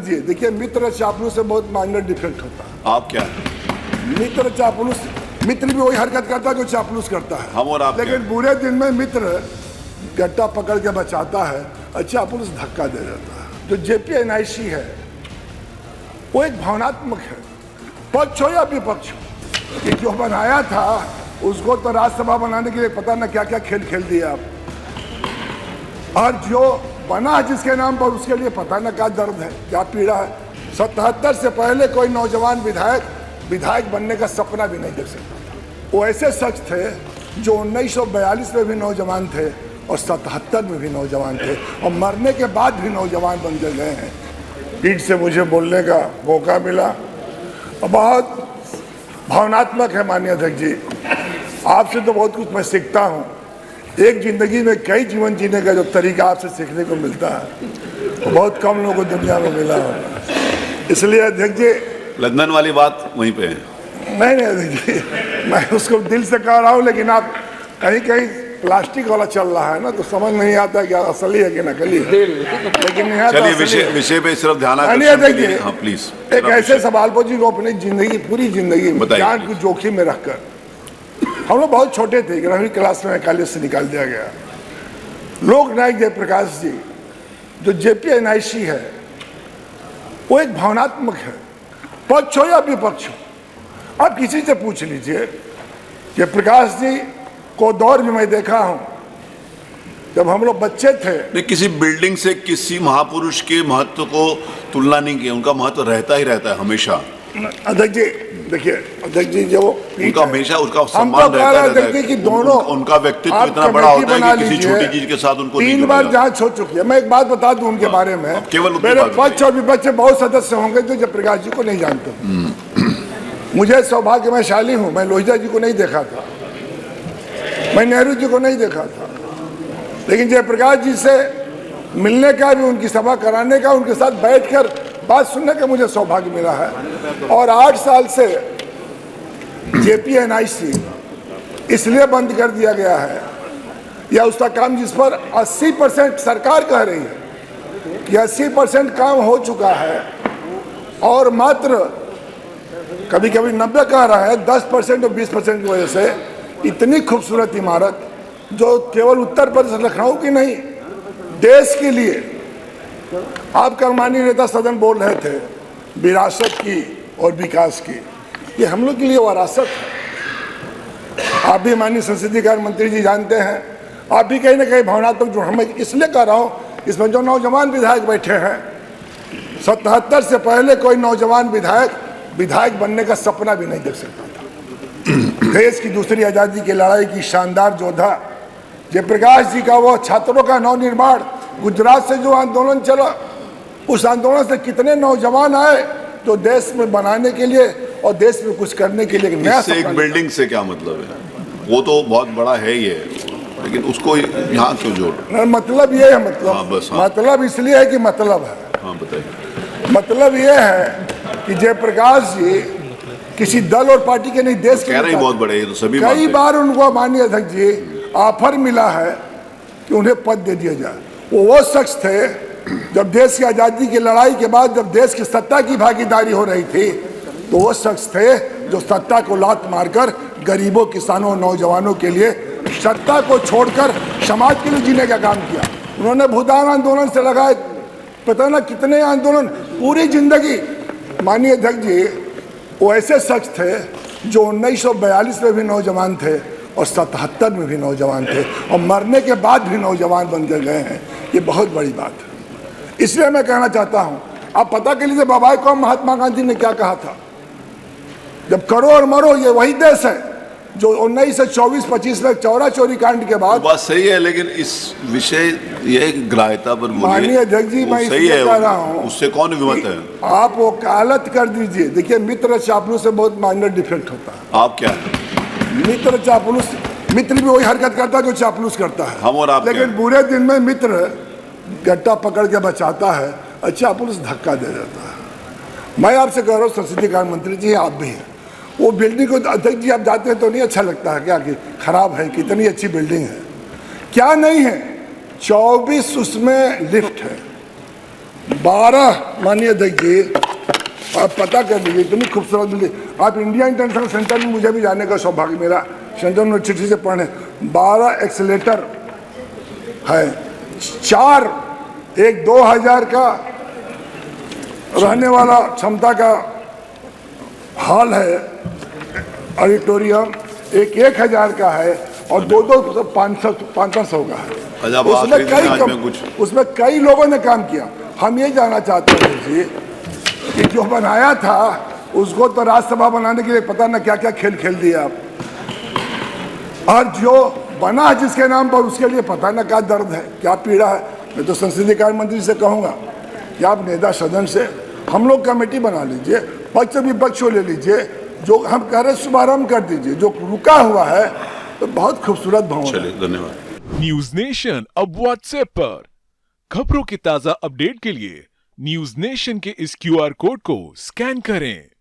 दीजिए। देखिए, मित्र चापलूस से बहुत माइनर डिफरेंट होता है। आप क्या? मित्र चापलूस, मित्र भी वही हरकत करता है जो चापलूस करता है। हम और आप लेकिन बुरे दिन में मित्र गट्टा पकड़ के बचाता है और चापलूस धक्का दे देता है। जो जेपीएनआईसी है वो एक भावनात्मक है, पक्ष हो या विपक्ष हो। कि जो बनाया था उसको तो राज्यसभा बनाने के लिए पता न क्या क्या खेल खेल दिया आप, और जो बना जिसके नाम पर उसके लिए पता न क्या दर्द है, क्या पीड़ा है। 77 से पहले कोई नौजवान विधायक बनने का सपना भी नहीं देख सकता था। वो ऐसे शख्स थे जो 1942 में भी नौजवान थे और 77 में भी नौजवान थे और मरने के बाद भी नौजवान बन के गए हैं। पीठ से मुझे बोलने का मौका मिला और बहुत भावनात्मक है माननीय अध्यक्ष जी। आपसे तो बहुत कुछ मैं सीखता हूँ। एक जिंदगी में कई जीवन जीने का जो तरीका आपसे सीखने को मिलता है वो बहुत कम लोगों को दुनिया में मिला होगा। इसलिए अध्यक्ष जी, लंदन वाली बात वहीं पे है। नहीं अध्यक्ष जी, मैं उसको दिल से कह रहा हूँ, लेकिन आप कहीं कहीं प्लास्टिक वाला चल रहा है ना, तो समझ नहीं आता कि असली है कि नकली है। लेकिन यहाँ चलिए विषय पे सिर्फ ध्यान प्लीज। एक ऐसे सवाल पर जी को अपनी जिंदगी, पूरी जिंदगी जान को जोखिम में रखकर, हम लोग बहुत छोटे थे, 11वीं क्लास में कॉलेज से निकाल दिया गया। लोक नायक जयप्रकाश जी, जो जेपीएनआईसी है वो एक भावनात्मक है, पक्ष हो या विपक्ष हो। आप किसी से पूछ लीजिए। जयप्रकाश जी को दौर भी मैं देखा हूं, जब हम लोग बच्चे थे। नहीं, किसी बिल्डिंग से किसी महापुरुष के महत्व को तुलना नहीं किया, उनका महत्व रहता ही रहता है हमेशा। अध्यक्ष जी देखिए, अध्यक्ष जी जो उनका हमेशा उसका सम्मान रहता है कि दोनों उनका व्यक्तित्व इतना बड़ा होता है कि किसी छोटी चीज के साथ उनको 3 बार जांच हो चुकी है। मैं एक बात बता दूं उनके बारे में, मेरे पक्ष और विपक्ष से बहुत सदस्य होंगे जो जयप्रकाश जी को नहीं जानते। मुझे सौभाग्यशाली हूं, मैं लोहिया जी को नहीं देखा था, मैं नेहरू जी को नहीं देखा था, लेकिन जयप्रकाश जी से मिलने का भी, उनकी सभा कराने का, उनके साथ बैठकर बात सुनने का मुझे सौभाग्य मिला है। और 8 साल से जेपीएनआईसी इसलिए बंद कर दिया गया है, या उसका काम जिस पर 80% सरकार कह रही है कि 80% काम हो चुका है, और मात्र कभी कभी 90 कह रहा है, 10% और 20% की वजह से इतनी खूबसूरत इमारत जो केवल उत्तर प्रदेश लखनऊ की नहीं, देश के लिए। आपका माननीय नेता सदन बोल रहे थे विरासत की और विकास की, ये हम लोग के लिए विरासत है। आप भी माननीय संसदीय कार्य मंत्री जी जानते हैं, आप भी कहीं ना कहीं भावनात्मक जुड़। मैं इसलिए कह रहा हूँ, इसमें जो नौजवान विधायक बैठे हैं, 77 से पहले कोई नौजवान विधायक बनने का सपना भी नहीं देख सकता था। देश की दूसरी आज़ादी की लड़ाई की शानदार योद्धा जयप्रकाश जी का वो छात्रों का नवनिर्माण, गुजरात से जो आंदोलन चला, उस आंदोलन से कितने नौजवान आए जो देश में बनाने के लिए और देश में कुछ करने के लिए नया। एक बिल्डिंग से क्या मतलब है? वो तो बहुत बड़ा है ही है, लेकिन उसको यहाँ क्यों जोड़? मतलब ये है, मतलब इसलिए है कि मतलब है। हाँ बताइए। मतलब ये है कि जयप्रकाश जी किसी दल और पार्टी के नहीं, देश के लिए बहुत बड़े, तो सभी कई बार उनको माननीय अध्यक्ष जी ऑफर मिला है कि उन्हें पद दे दिया जाए। वो शख्स थे जब देश की आज़ादी की लड़ाई के बाद, जब देश की सत्ता की भागीदारी हो रही थी, तो वो शख्स थे जो सत्ता को लात मारकर गरीबों, किसानों, नौजवानों के लिए सत्ता को छोड़कर समाज के लिए जीने का काम किया। उन्होंने भूदान आंदोलन से लगाए पता ना कितने आंदोलन, पूरी जिंदगी। माननीय अध्यक्ष जी वो ऐसे शख्स थे जो 1942 में भी नौजवान थे और 77 में भी नौजवान थे और मरने के बाद भी नौजवान बन कर गए हैं। ये बहुत बड़ी बात है। इसलिए मैं कहना चाहता हूं, आप पता कर लीजिए बाबा को महात्मा गांधी ने क्या कहा था, जब करो और मरो, ये वही देश है जो 1924-25 में चौरा चोरी कांड के बाद। बात सही है, लेकिन इस विषय ये ग्राह्यता पर माननीय अध्यक्ष जी मैं सही है, कह रहा हूँ, उससे कौन विमत है? आप वो वकालत कर दीजिए। देखिए, मित्र चापलूस से बहुत माइनर डिफरेंट होता है। आप क्या? मित्र चापलूस, मित्र भी वही हरकत करता है जो चापलूस करता है। हम और आप। लेकिन बुरे दिन में मित्र गट्टा पकड़ के बचाता है और चापलूस धक्का दे देता है। मैं आपसे कह रहा हूँ संसदीय कार्य मंत्री जी, आप भी हैं, वो बिल्डिंग को अध्यक्ष जी आप जाते हैं तो नहीं अच्छा लगता है क्या कि खराब है, कितनी अच्छी बिल्डिंग है? क्या नहीं है? 24 उसमें लिफ्ट है, 12 माननीय अध्यक्ष जी, आप पता कर लीजिए, इतनी खूबसूरत बिल्डिंग। आप इंडिया इंटरनेशनल सेंटर में मुझे भी जाने का सौभाग्य मेरा, सेंट्रल यूनिवर्सिटी से पढ़े। 12 एक्सीलेटर है, 4 एक 2000 का रहने वाला क्षमता का हॉल है, ऑडिटोरियम, एक 1000 का है और 2 500 का है। उसमें कई लोगों ने काम किया। हम ये जानना चाहते हैं जी कि जो बनाया था उसको तो राज्यसभा बनाने के लिए पता ना क्या क्या खेल खेल दिया आप, और जो बना जिसके नाम पर उसके लिए पता ना क्या दर्द है, क्या पीड़ा है। मैं तो संसदीय कार्य मंत्री से कहूँगा कि आप नेता सदन से हम लोग कमेटी बना लीजिए, पक्ष विपक्ष को ले लीजिए, जो हम कह रहे शुभारंभ कर दीजिए, जो रुका हुआ है तो बहुत खूबसूरत भवन है। धन्यवाद। न्यूज नेशन अब व्हाट्सएप पर खबरों की ताजा अपडेट के लिए न्यूज नेशन के इस QR कोड को स्कैन करें।